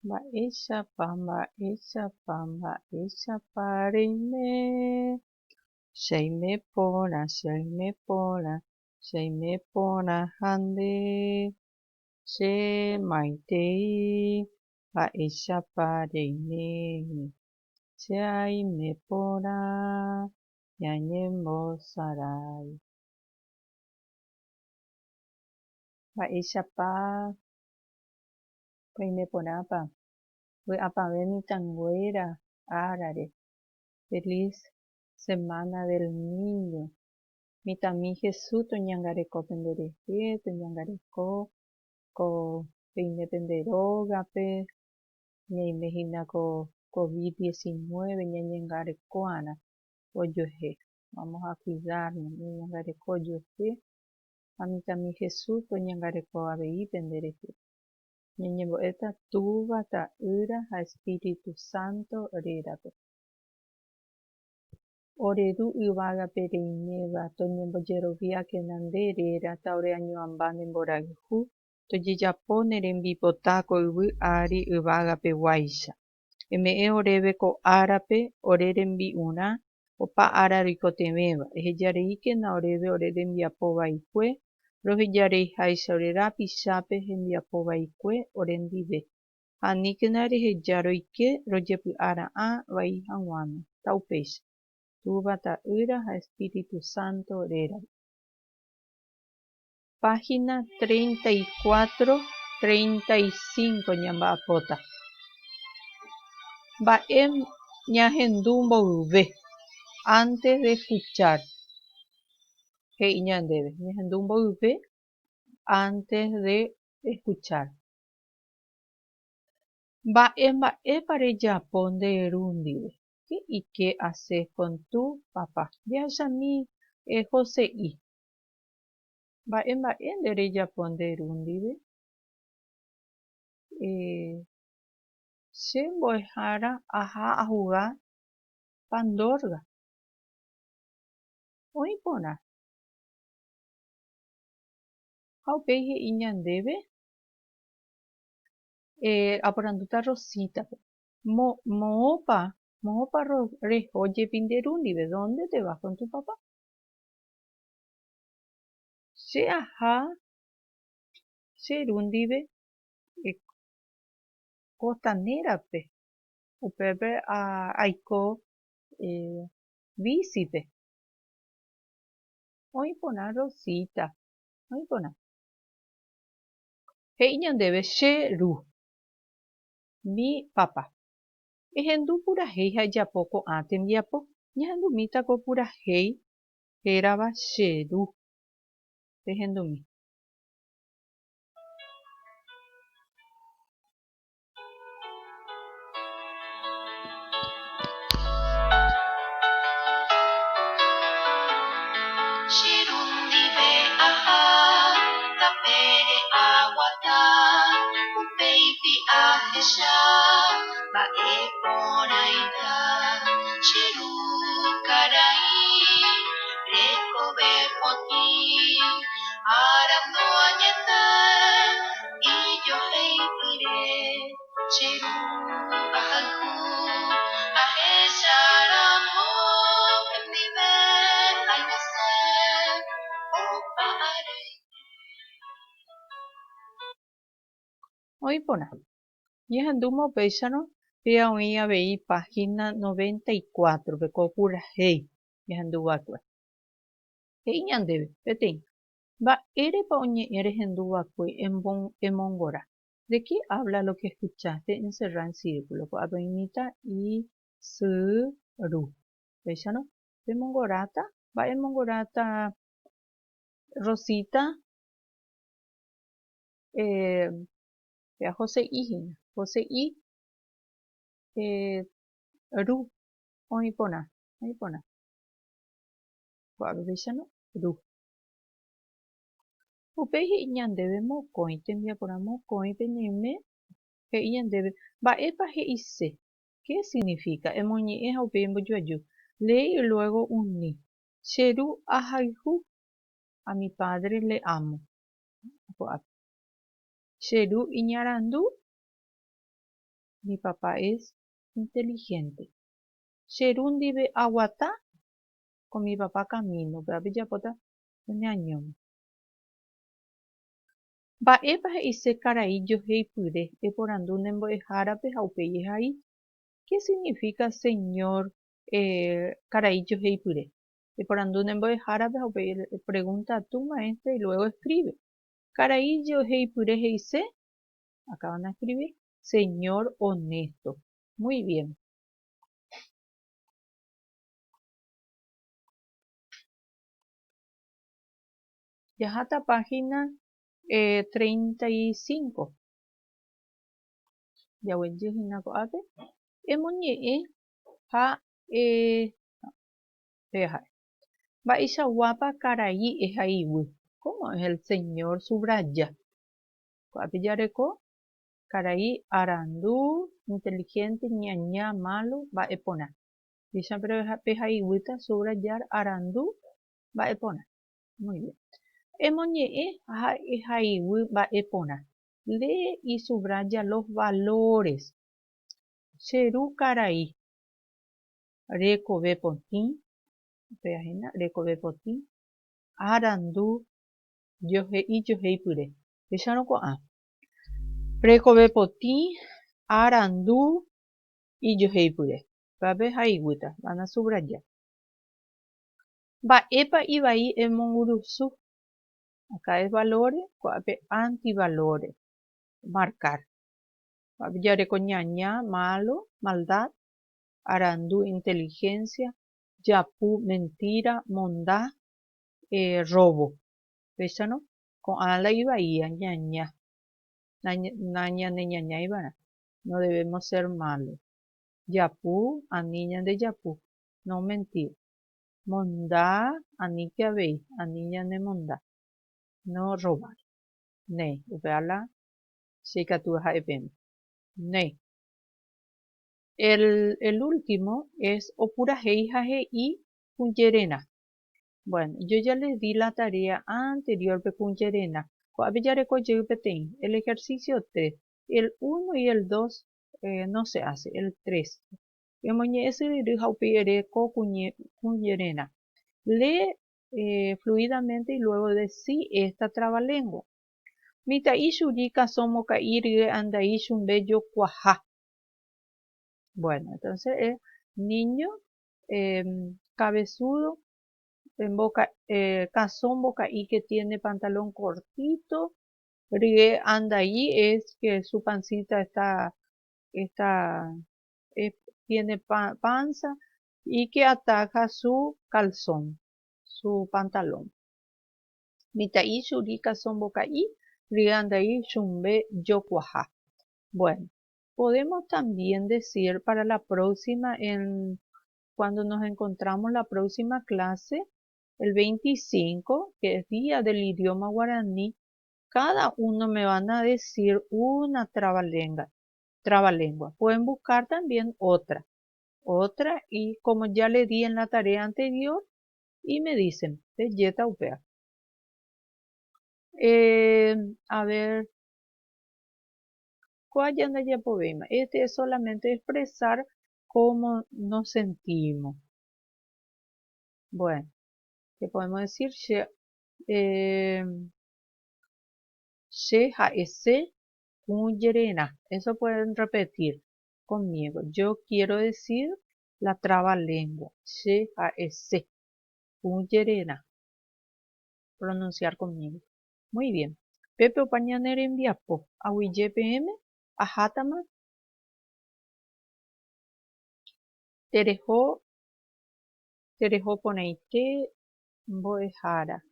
Mba'éichapa reime, cheimepórã che maitei, mba'éichapa reime, cheaimepórã ñañembosarái. Mba'éichapa oimeporãpa vy'apavẽ mitãnguéra árare. Feliz semana del niño. Mitãmi Jesús toñangareko penderehe, toñangareko ko peime pende rógape, ñaimehína ko COVID-19 ñañangareko'arã ojuehe. Vamos a cuidarnos, ñañangareko ojuehe ha mitãmi Jesús toñangareko avei penderehe. Ñañembo'éta túva, ta'ýra ha Espíritu Santo rérape. Oreru yvágape reiméva toñembojeroviáke nde réra ta ore añuãmba ne mborayhu tojejapo ne rembipota ko yvy ári yvágapeguáicha. Eme'ẽ oréve ko árape ore rembi'urã opa ára roikotevẽva. Ehejareíkena oréve ore rembiapovaikue, rohejareiháicha ore rapichápe hembiapovaikue orendive. Ha aníkena reheja roike rojepy'ara'ã vai hag̃uáme ta upéicha. Túva, ta'ýra ha Espíritu Santo rérape. Página 34-35 ñamba'apóta. Mba'e ñahendu mboyve antes de escuchar. He'i ñandéve. Ñahendu mboyve antes de escuchar. Mba'épa rejapo nderu ndive. ¿Qué y qué haces con tu papá? Jahechámi hose'i. Mba'e nderejapo nderu ndive. Che mbo'ehára aha ahuga Pandorga. Oĩ porã. Ha upéi he'i ñandéve aporandúta Rosítape. Moõpa rehójepi nderu ndive. ¿Dónde te vas con tu papá? Che aha cheru ndive Costanérape. Upépe aiko bicipe. Oĩ porã Rosita. Oĩ porã. He'i ñandéve che ru. Mi papá. Ehendu purahéi ha ejapo ko'ã tembiapo. Ñahendumítako purahéi hérava che ru. Pehendumi. Chirundive aha tapére aguata upéipi ahecha mba'e porãita chirukarai rekove potĩ arando añete ijoheipyre chiru ahayhu ahecharamo hendive añase opa are. Oĩ porã. Ñahendúma upéicharõ pe oĩ avei página 94 pe ko purahéi ñahenduva'ekue. He'i ñandéve peteĩ. Mba'érepa oñe'ẽ rehenduva'ekue emongora. ¿De qué habla lo que escuchaste? Encerrá en círculo. Ko'ápe y sy ru. Péicharõ. Pemongoráta. Mba'emongoráta Rosita. Jose'íhina. Jose'i ru. Oĩ porã. Oĩ porã. Ko'ápe péicharõ. Ru. Upéi he'i ñandéve mokõi tembiaporã mokõipe ñaime he'i ñandéve mba'épa he'ise. ¿Qué significa? Emoñe'ẽ ha upéi embojuaju. Leí luego uní. Che ru ahayhu. A mi padre le amo. Che ru iñarandu. Mi papá es inteligente. Cherundive aguatá. Con mi papá camino. Villapota. Ñañón. Mba'épa he'ise karai joheipyre eporandúne mbo'ehárape ha upéi ehai. ¿Qué significa señor karai joheipyre? Eporandúne mbo'ehárape ha upéi. Pregunta a tu maestra y luego escribe. Karai joheipyre he'ise. Acá van a escribir. Señor honesto. Muy bien. Ya hasta página 35. Ya voy a coate. Emoñe'ẽ ha mba'eichaguápa karai ehaigue. ¿Cómo es el señor subraya? Coape jareko. Karai arandu, inteligente, ñaña, malo, mba'épona. Dicha pehaiguýta subrayar arandu, mba'épona. Muy bien. Emoñe'ẽ ha ehaigue mba'épona. Lee y subraya los valores. Cheru karai. Rekove potĩ. Rekove potĩ. Arandu johe'i joheipyre. Echarõkuaa. Rekove potĩ, arandu ijoheipyre. Vape haiguýta. Van a subrayar. Mba'épa ivai emongurusu. Acá es valores. Ko'ápe antivalores. Marcar. Jareko ñaña, malo, maldad. Arandu, inteligencia. Japu, mentira. Mondá, robo. ¿Ves, no? Con ala ibaía, ñaña. Naña de ñaña ibara. No debemos ser malos. Yapu, aniña de yapu. No mentir. Mondá, ani que habéis. Aniña de mondá. No robar. Ne. Upeala. Shikatuja epem. Ne. El último es opurahei hahei kunjerena. Bueno, yo ya les di la tarea anterior de kunjerena. El ejercicio 3. El 1 y el 2 no se hace. El 3. Lee fluidamente y luego decí esta trabalengua. Mitai shurika somo kairi andai shumbeyo cuajá. Bueno, entonces es niño cabezudo, en boca, cazón boca y que tiene pantalón cortito. Rie anda ahí es que su pancita tiene panza y que ataja su calzón, su pantalón. Mitai shurika son boca y rie anda ahí shumbe yokuaja. Bueno, podemos también decir para la próxima, cuando nos encontramos la próxima clase, el 25, que es día del idioma guaraní, cada uno me van a decir una trabalengua. Pueden buscar también otra, y como ya le di en la tarea anterior, y me dicen, yeta upea. A ver, este es solamente expresar cómo nos sentimos. Bueno, ¿qué podemos decir? Eso pueden repetir conmigo. Yo quiero decir la trabalengua. Pronunciar conmigo. Muy bien. Pepe opañanere enviapo. Ahuille PM. Ajátama. Terejó poneite mbo'ehára.